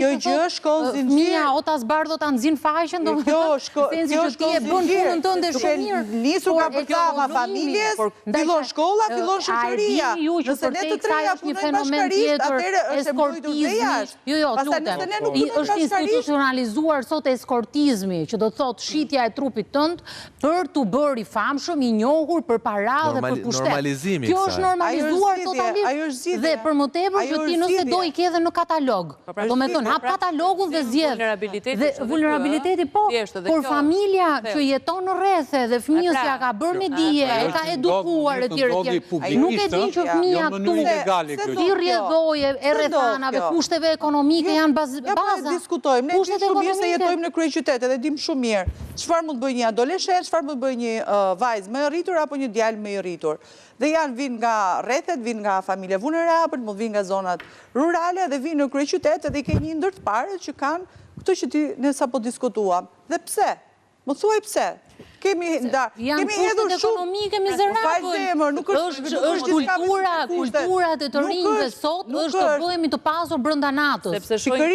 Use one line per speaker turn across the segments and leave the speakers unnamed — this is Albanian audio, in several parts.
Kjo gjë shkon zinxhir.
Fëmia o ta zbardh o ta nxin faqen,
Kjo shkon
ti e bën punën tënde shumë mirë.
Nisur nga programa familjes, fillon shkolla, fillon shoqëria.
Nëse ne të treja punojmë bashkërisht, atëherë është e mbrojtur dhe jashtë. Jo, është institucionalizuar sot eskortizmi, që do të thotë shitja e trupit tënd për të bërë i famshëm, i njohur për para dhe për pushtet. Kjo është normalizuar totalisht. Dhe për më tepër që ti nëse do i ke edhe në katalog. Do me thënë, hap katalogun dhe zgjedh. Dhe vulnerabiliteti po, por familja që jeton në rrethe dhe fëmijës ja ka bërë me dije, e ka edukuar etj. Nuk e din që fëmia këtu i rrjedhoje e rrethanave, kushteve ekonomike janë baza.
Ne diskutojmë, ne dim shumë mirë se jetojmë në kryeqytet dhe dim shumë mirë çfarë mund të bëjë një adoleshent, çfarë mund të bëjë një vajzë më e rritur apo një djalë më i rritur. Dhe janë vinë nga rrethet, vinë nga familje vulnerabël, mund vinë nga zonat rurale dhe vinë në kryeqytet dhe i ke një ndër të parë që kanë këtë që ne sapo diskutuam. Dhe pse? Më thuaj pse? Kemi hedhur shumë
ekonomike mizerabël. Është kulturat e të rinjve sot është të bëhemi të pasur brenda natës.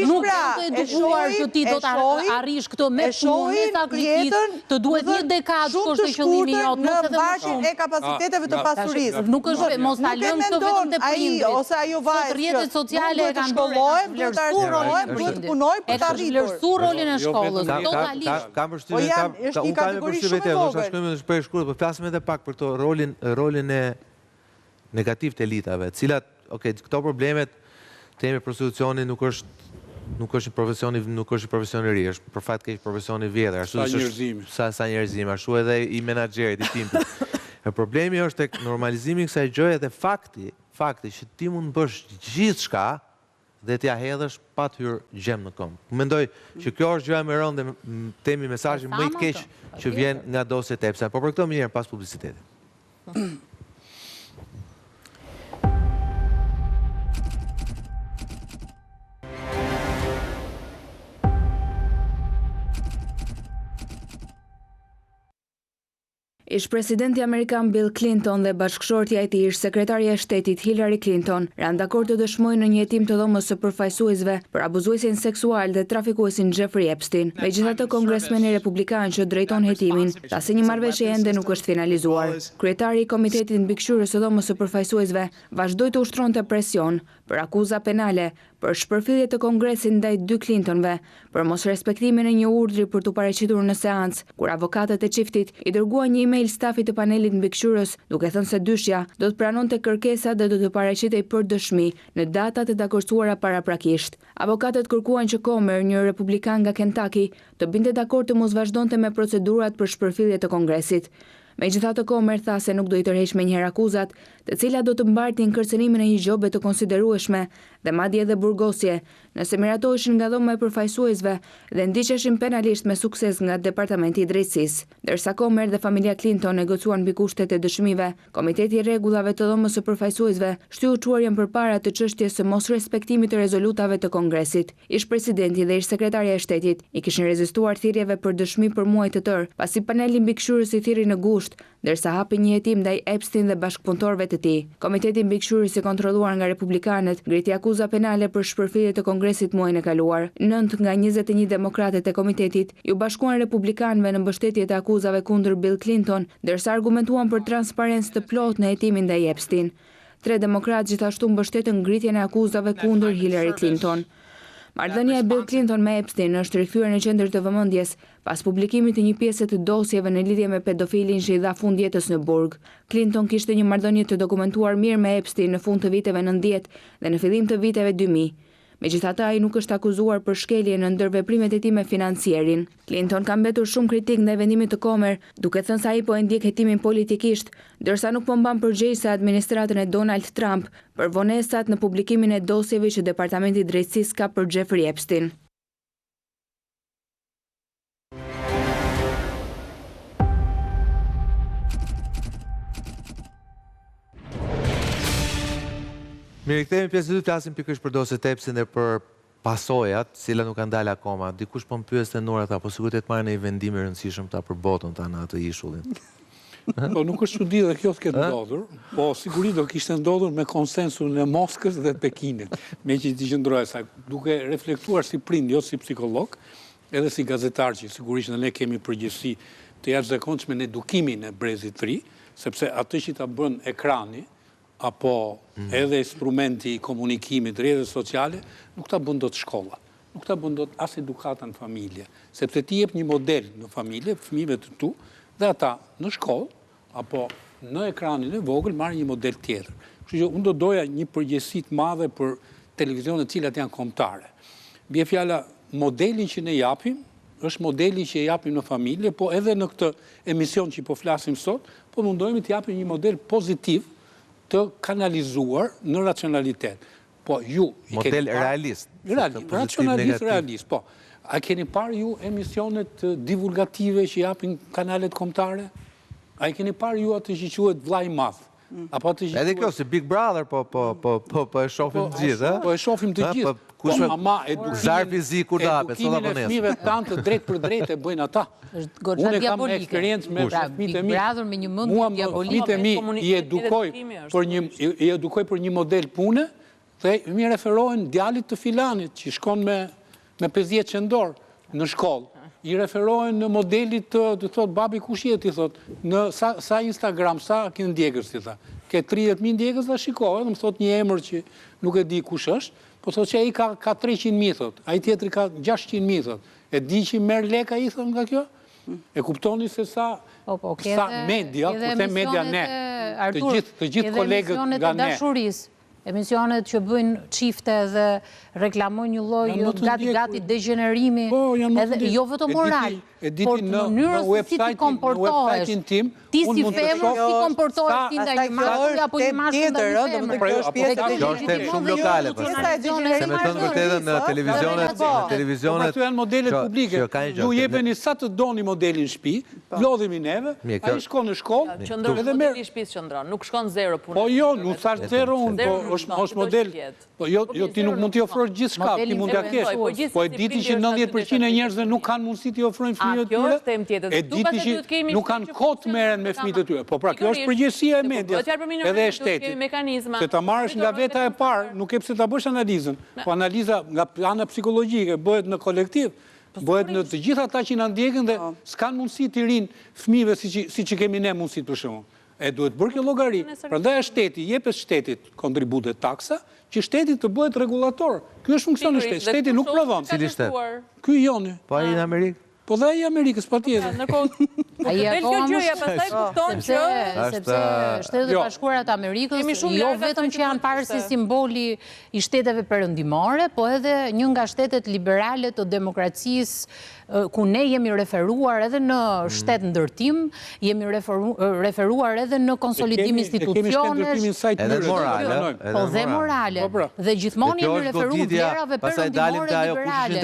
Nuk janë të edukuar që ti do të arrish këtë me punë, me sakrificë, të duhet një dekadë shkosh te qëllimi jot,
në mbajtjen e kapaciteteve të pasurisë.
Nuk është mos ta lëmë këtë vetëm te prindrit.
Ose ajo vajzë.
Rrjetet sociale kanë
shkollohen, duhet të arsimojnë, duhet të punojnë për të arritur.
Vlerësuar rolin e shkollës, totalisht.
Kam përshtypjen për shkurt, po flasim edhe pak për këto rolin e negativ të elitave, cilat, këto problemet, temi prostitucioni nuk është një profesion i ri, është për fat keq profesion i vjetër, sa njerëzim, ashtu edhe i menaxherit, i timpit. Problemi është tek normalizimi i kësaj gjëje dhe fakti që ti mund të bësh gjithçka dhe t'ja hedhësh pa të hyrë gjem në këmbë. Mendoj që kjo është gjëja më e rëndë dhe temi mesazhi më i keq që vjen nga dosjet e EPSA. Po për këto më njëherë pas publicitetit.
Ish presidenti Amerikan Bill Clinton dhe bashkëshortja e tij, sekretarja e shtetit Hillary Clinton, ranë dakord të dëshmojnë në një hetim të dhomës së përfaqësuesve për abuzuesin seksual dhe trafikuesin Jeffrey Epstein. Megjithatë, kongresmeni republikan që drejton hetimin tha se një marrëveshje ende nuk është finalizuar. Kryetari i Komitetit Mbikëqyrës së dhomës së përfaqësuesve vazhdoi të ushtronte presion për akuza penale për shpërfillje të Kongresit ndaj dy Clintonve, për mos respektimin e një urdhri për të paraqitur në seancë, kur avokatët e çiftit i dërguan një email stafit të panelit mbikëqyrës, duke thënë se dyshja do të pranonte kërkesat dhe do të paraqitej për dëshmi në datat e dakorcuara paraprakisht. Avokatët kërkuan që Comer, një republikan nga Kentucky, të binte dakord të mos vazhdonte me procedurat për shpërfillje të Kongresit. Megjithatë, Comer tha se nuk do i tërheqë menjëherë akuzat, të cilat do të mbartin kërcënimin e një gjobe të konsiderueshme dhe madje edhe burgosje, nëse miratoheshin nga dhoma e përfaqësuesve dhe ndiqeshin penalisht me sukses nga Departamenti i Drejtësisë. Ndërsa Comer dhe familja Clinton negociuan mbi kushtet e dëshmive, Komiteti i Rregullave të dhomës së përfaqësuesve shtyu çuarjen përpara të çështjes së mosrespektimit të rezolutave të Kongresit. Ish presidenti dhe ish sekretarja e shtetit i kishin rezistuar thirrjeve për dëshmi për muaj të tërë, pasi paneli mbikëqyrës i thirri në gusht, ndërsa hapi një hetim ndaj Epstein dhe bashkëpunëtorëve të tij. Komiteti mbikëqyrës i kontrolluar nga republikanët ngriti akuza penale për shpërfillje të Kongresit muajin e kaluar. 9 nga 21 demokratët e komitetit ju bashkuan republikanëve në mbështetje të akuzave kundër Bill Clinton, ndërsa argumentuan për transparencë të plotë në hetimin ndaj Epstein. 3 demokratë gjithashtu mbështetën ngritjen e akuzave kundër Hillary Clinton. Marrëdhënia e Bill Clinton me Epstein është rikthyer në qendër të vëmendjes pas publikimit të një pjese të dosjeve në lidhje me pedofilin që i dha fund jetës në burg. Clinton kishte një marrëdhënie të dokumentuar mirë me Epstein në fund të viteve 90 dhe në fillim të viteve 2000. Megjithatë, ai nuk është akuzuar për shkelje në ndërveprimet e tij me financierin. Clinton ka mbetur shumë kritik ndaj vendimit të Comer, duke thënë se ai po e ndjek hetimin politikisht, ndërsa nuk po mban përgjegjëse administratën e Donald Trump për vonesat në publikimin e dosjeve që Departamenti i Drejtësisë ka për Jeffrey Epstein.
Mirë, kthehemi pjesë 2, flasim pikërisht për dosjet e Epstein dhe për pasojat, cilat nuk kanë dalë akoma. Dikush po më pyeste Nora, po sigurisht të marrë një vendim i rëndësishëm ta për botën ta në atë ishullin.
Po nuk është çudi dhe kjo s'ke ndodhur, po sigurisht do kishte ndodhur me konsensun e Moskës dhe Pekinit, me që t'i qëndrojë sa duke reflektuar si prind, jo si psikolog, edhe si gazetar që sigurisht ne kemi përgjegjësi të jashtëzakonshme në edukimin e brezit të ri, sepse atë që ta bën ekrani apo edhe instrumenti i komunikimit, rrjetet sociale, nuk ta bën dot shkolla. Nuk ta bën dot as edukata në familje, sepse ti jep një model në familje, fëmijëve të tu, dhe ata në shkollë apo në ekranin e vogël marrin një model tjetër. Kështu që unë do doja një përgjegjësi të madhe për televizionet të cilat janë kombëtare. Bie fjala modelin që ne japim është modeli që e japim në familje, po edhe në këtë emision që po flasim sot, po mundohemi të japim një model pozitiv të kanalizuar në racionalitet. Po ju
model realist.
Racionalist realist, po. A keni parë ju emisionet divulgative që japin kanalet kombëtare? A keni parë ju atë që quhet Vllai i Madh?
Edhe kjo si Big Brother, po e shohim të gjithë,
Po e shohim të gjithë. Po ama edukimin e fëmijëve tanë të drejt për drejt e bëjnë ata. Unë kam eksperiencë me fëmijët e mi. Mua fëmijët e mi i edukoj për një model pune dhe mi referohen djalit të filanit që shkon me 50 qendor në shkollë. I referohen në modelit të thot, babi kush je, ti thot, në sa Instagram, sa kënë ndjekës, ti tha. Ke 30.000 ndjekës dhe shikohet, dhe më thot një emër që nuk e di kush është, po thot që e i ka 300.000, thot, a i tjetëri ka 600.000, thot. E di që i merë leka i, thot, nga kjo? E kuptoni se sa media, kurse media ne, të gjithë kolegët nga ne.
Emisionet që bëjnë qifte dhe reklamojnë një lloj gati degenerimi, edhe jo vetëm moral, por në mënyrën se si ti komportohesh. Ti si femër, si komportohesh ti ndaj një mashkulli apo një mashkull ndaj një femër.
Kjo është temë shumë lokale, se me thënë vërtetën në televizionet...
Këtu janë modelet publike, ju jepeni sa të doni modelin shtëpi, lodhemi neve, ai shkon në shkollë,
edhe modeli i shtëpisë qëndron, nuk shkon zero punë.
Po jo, nuk thash zero unë, po është model... Jo, ti nuk mund t'i ofrosh gjithë shka, ti mund t'ja kesh. Po e diti që 90% e njerëzve nuk kanë mundësi t'i ofrojnë fëmijët e tyre. E diti që nuk kanë kohë të merren me fëmijët e tyre. Po pra, kjo është përgjegjësia e medias edhe e shtetit. Se ta marrësh nga veta e parë, nuk e pse ta bësh analizën. Po analiza nga ana psikologjike bëhet në kolektiv. Bëhet në të gjithë ata që na ndjekin dhe s'kan mundësi të rinë fëmijëve siç kemi ne mundësi për shembull. E duhet bërë kjo llogari. Prandaj shteti jepet shtetit kontribute taksa, që shteti të bëhet regulator. Ky është funksioni i shtetit. Shteti nuk prodhon.
Cili shtet?
Ky joni.
Po ai në Amerikë?
Po dhe ai i Amerikës patjetër.
Ai kjo gjëja pastaj kupton që
sepse Shtetet e Bashkuara të Amerikës jo vetëm që janë parë si simboli i shteteve perëndimore, po edhe një nga shtetet liberale të demokracisë ku ne jemi referuar edhe në shtet ndërtim, jemi referuar edhe në konsolidim institucionesh,
edhe morale,
po dhe morale, dhe gjithmonë jemi referuar vlerave perëndimore liberale.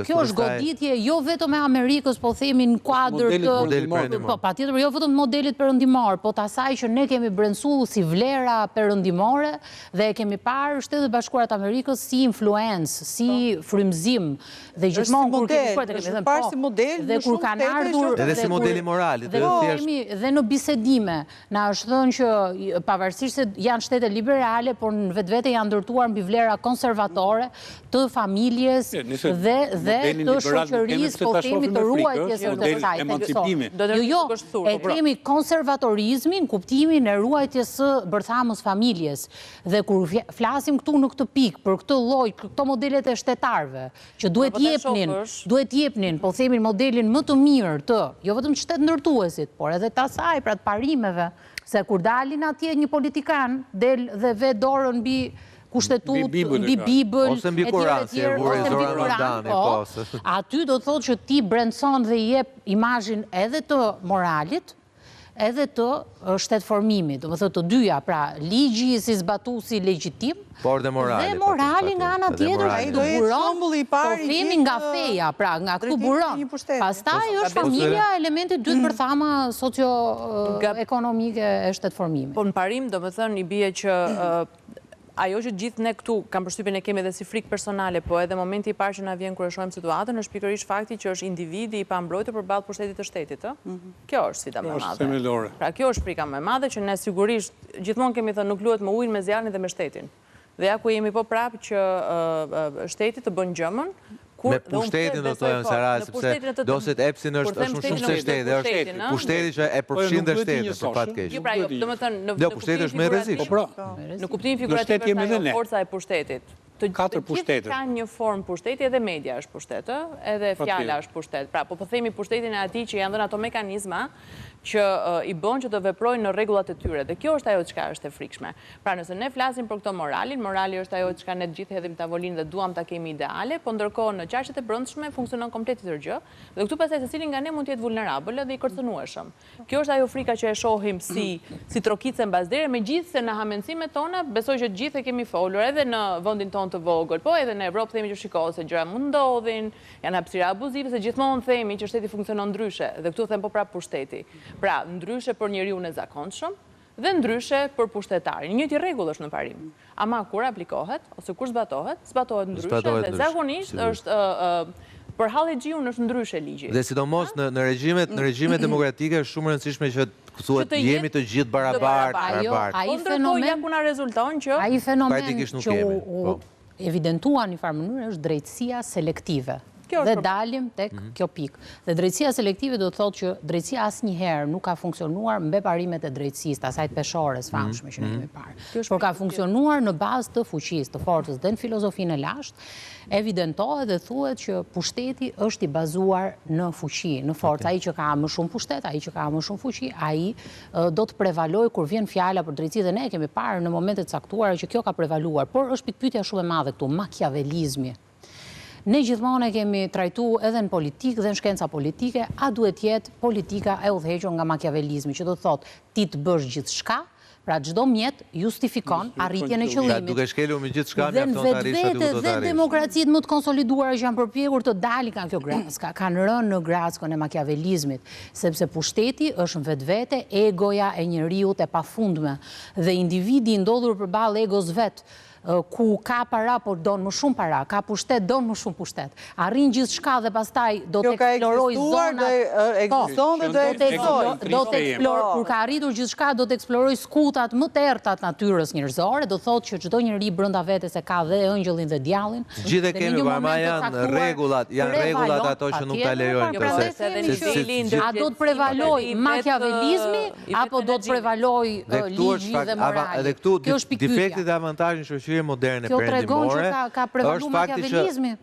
Kjo është goditje jo vetëm e Amerikës, po themi në kuadër të, po patjetër jo vetëm modelit perëndimor, po të asaj që ne kemi brendësuar si vlera perëndimore dhe e kemi parë Shtetet e Bashkuara të Amerikës si influencë, si frymëzim dhe gjithmonë dhe kur kanë ardhur
edhe si modeli moralit
dhe në bisedime na është thënë që pavarësisht se janë shtete liberale, por në vetvete janë ndërtuar mbi vlera konservatore të familjes dhe të shoqërisë, po themi të ruajtjes së saj. Jo, e kemi konservatorizmin, kuptimin e ruajtjes së bërthamës familjes. Dhe kur flasim këtu në këtë pikë për këtë lloj, këto modelet e shtetarëve që duhet jepnin, po themin modelin më të mirë të, jo vetëm shtet ndërtuesit, por edhe të asaj, pra të parimeve, se kur dalin atje një politikan, del dhe ve dorën mbi kushtetut, mbi Bibël,
ose mbi Kur'an, si e vuri Zoran Maldani,
aty do thotë që ti brendson dhe jep imazhin edhe të moralit, edhe të shtetformimit, do të thotë të dyja, pra ligji si zbatuesi legjitim,
por dhe morali.
Dhe morali nga ana tjetër, ai do buron, po themi nga feja, pra nga këtu buron. Pastaj është familja elementi dytë bërthama socio-ekonomike e shtetformimit.
Po në parim, do të thënë, i bie që ajo që gjithë ne këtu, kam përshtypjen e kemi edhe si frikë personale, po edhe momenti i parë që na vjen kur e shohim situatën, është pikërisht fakti që është individi i pambrojtur përballë pushtetit të shtetit, ë? Kjo është sfida më e madhe. Pra kjo është frika më e madhe që ne sigurisht gjithmonë kemi thënë nuk luhet me ujin, me zjarrin dhe me shtetin. Dhe ja ku jemi po prapë që shteti të bën gjëmën.
Me pushtetin do të thojmë Sara, sepse doset EPS-in është shumë se shteti, është pushteti që e përfshin dhe shtetin, për pat keq.
Pra, do të thënë,
në kuptimin
është më e rrezikshme. Në kuptimin figurativ është ajo forca e pushtetit. Të gjithë kanë një formë pushteti, edhe media është pushtet, edhe fjala është pushtet. Pra, po themi pushtetin e atij që janë dhënë ato mekanizma që i bën që të veprojnë në rregullat e tyre. Dhe kjo është ajo çka është e frikshme. Pra, nëse ne flasim për këto moralin, morali është ajo çka ne të gjithë hedhim tavolinë dhe duam ta kemi ideale, po ndërkohë në qarqet e brendshme funksionon komplet tjetër gjë. Dhe këtu pastaj secili nga ne mund të jetë vulnerabël dhe i kërcënueshëm. Kjo është ajo frika që e shohim si trokice mbazdere, megjithëse në hamendësimet tona besoj që gjithë e kemi folur edhe në vendin tonë të vogël, po edhe në Evropë themi që shikoj se gjëra mund ndodhin, janë hapësira abuzive, se gjithmonë themi që shteti funksionon ndryshe, dhe këtu them po prapë pushteti. Pra, ndryshe për njeriun e zakonshëm dhe ndryshe për pushtetarin. Njëjti rregull është në parim. Ama kur aplikohet ose kur zbatohet ndryshe dhe zakonisht është për hallegjiun është ndryshe ligji.
Dhe sidomos në regjime demokratike është shumë rëndësishme që thuhet jemi të gjithë barabartë.
Ai fenomen
ja ku na rezulton që
ai fenomen që u evidentua në një farë mënyrë është drejtësia selektive. Dhe dalim tek kjo pikë. Dhe drejtësia selektive do të thotë që drejtësia asnjëherë nuk ka funksionuar mbe parimet e drejtësisë, të asaj peshore së famshme që ne kemi parë. Por ka funksionuar në bazë të fuqisë, të forcës dhe në filozofinë e lashtë, evidentohet dhe thuhet që pushteti është i bazuar në fuqi, në forcë. Ai që ka më shumë pushtet, ai që ka më shumë fuqi, ai do të prevalojë kur vjen fjala për drejtësi dhe ne kemi parë në momente të caktuara që kjo ka prevaluar, por është pikpyetja shumë e madhe këtu, makiavelizmi. Ne gjithmonë e kemi trajtuar edhe në politikë dhe në shkenca politike, a duhet jetë politika e udhëhequr nga makiavelizmi, që do të thotë ti të bësh gjithçka, pra çdo mjet justifikon arritjen e qëllimit.
Duke shkelur me gjithçka mjafton të arrish aty ku do të arrish.
Dhe demokracitë më të konsoliduara që janë përpjekur të dalin nga kjo graska, kanë rënë në graskën e makiavelizmit, sepse pushteti është në vetvete egoja e njeriut e pafundme dhe individi i ndodhur përballë egos vet, ku ka para, por donë më shumë para, ka pushtet, donë më shumë pushtet. Arrin gjithë shka dhe pastaj do të eksploroj zonat. Kur ka arritur gjithë shka, do të eksploroj skutat më të errta të natyrës njerëzore, do thotë që çdo njeri brenda vetes e ka dhe ëngjëllin dhe djallin.
Gjithë kemi parë janë rregullat ato që nuk ta lejojnë.
A do të prevaloj makiavelizmi apo do të prevaloj ligji dhe morali?
Dhe këtu defekti dhe avantazhi shoqërisë moderne perëndimore është fakti që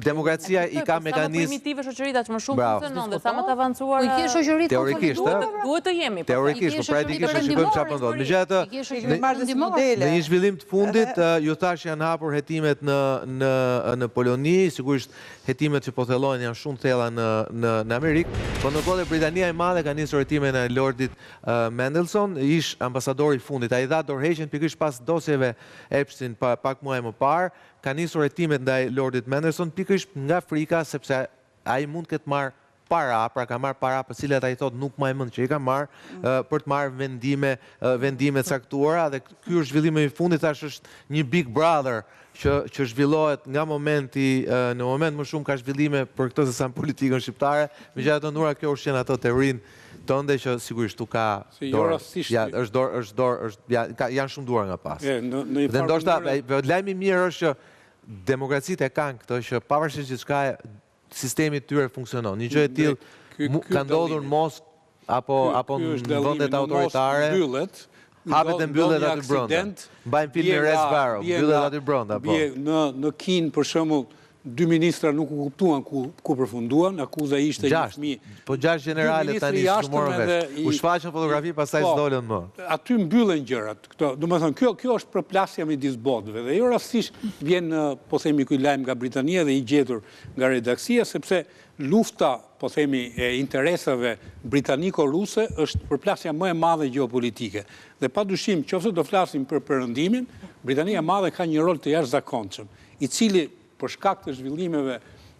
demokracia i ka mekanizëm
primitive shoqëritë që më shumë funksionon dhe sa më të avancuara.
Po i ke shoqëritë
teorikisht,
duhet të jemi.
Teorikisht, po praktikisht e shikojmë çfarë po ndodh. Megjithatë, në një zhvillim të fundit ju thash janë hapur hetimet në Poloni, sigurisht hetimet që po thellojnë janë shumë thella në Amerikë, por ndërkohë Britania e Madhe ka nisur hetimin e Lordit Mandelson, ish ambasadori i fundit. Ai dha dorëheqjen pikërisht pas dosjeve Epstein pak muaj më parë. Ka nisur hetimet ndaj Lordit Mandelson pikërisht nga frika sepse ai mund të ketë marrë para, pra ka marrë para për cilat ai thotë nuk më e mend që i ka marrë për të marrë vendime caktuara dhe ky është zhvillimi i fundit, tash është një Big Brother që zhvillohet nga momenti në moment më shumë ka zhvillime për këtë se sa në politikën shqiptare. Megjithatë ndura kjo është ato teorinë tënde që sigurisht tu ka dorë. Janë shumë duar nga pas. Dhe ndoshta lajmi i mirë është që demokracitë e kanë këtë që pavarësisht gjithçka sistemi i tyre funksionon. Një gjë e tillë ka ndodhur në Moskë apo në vendet autoritare. Hapet e mbyllet aty brenda. Mbajnë filmin Red Sparrow, mbyllet aty brenda.
Në Kinë për shembull 2 ministra nuk u kuptuan ku përfunduan, akuza ishte një fëmijë.
Po 6 generale tani morën vesh. U shfaqën fotografi pastaj s'dolën më.
Aty mbyllen gjërat. Domethënë kjo është përplasja midis botëve dhe jo rastësisht vjen po themi ky lajm nga Britania dhe i gjetur nga redaksia sepse lufta po themi e interesave britaniko-ruse është përplasja më e madhe gjeopolitike. Dhe padyshim nëse do flasim për perëndimin, Britania e Madhe ka një rol të jashtëzakonshëm, i cili për shkak të zhvillimeve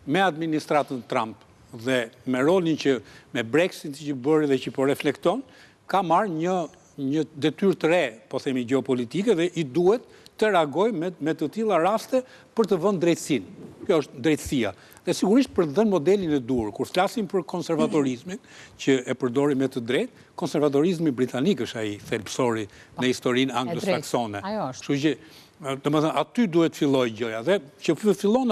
me administratën Trump dhe me rolin që me Brexit që bëri dhe që po reflekton, ka marrë një detyrë të re, po themi gjeopolitike dhe i duhet të reagoj me të tilla raste për të vënë drejtësinë. Kjo është drejtësia. Dhe sigurisht për të dhënë modelin e dur, kur flasim për konservatorizmin, që e përdori me të drejtë, konservatorizmi britanik është ai thelbësori në historinë anglosaksone. Kështu që, domethënë, aty duhet filloj gjëja. Dhe që fillon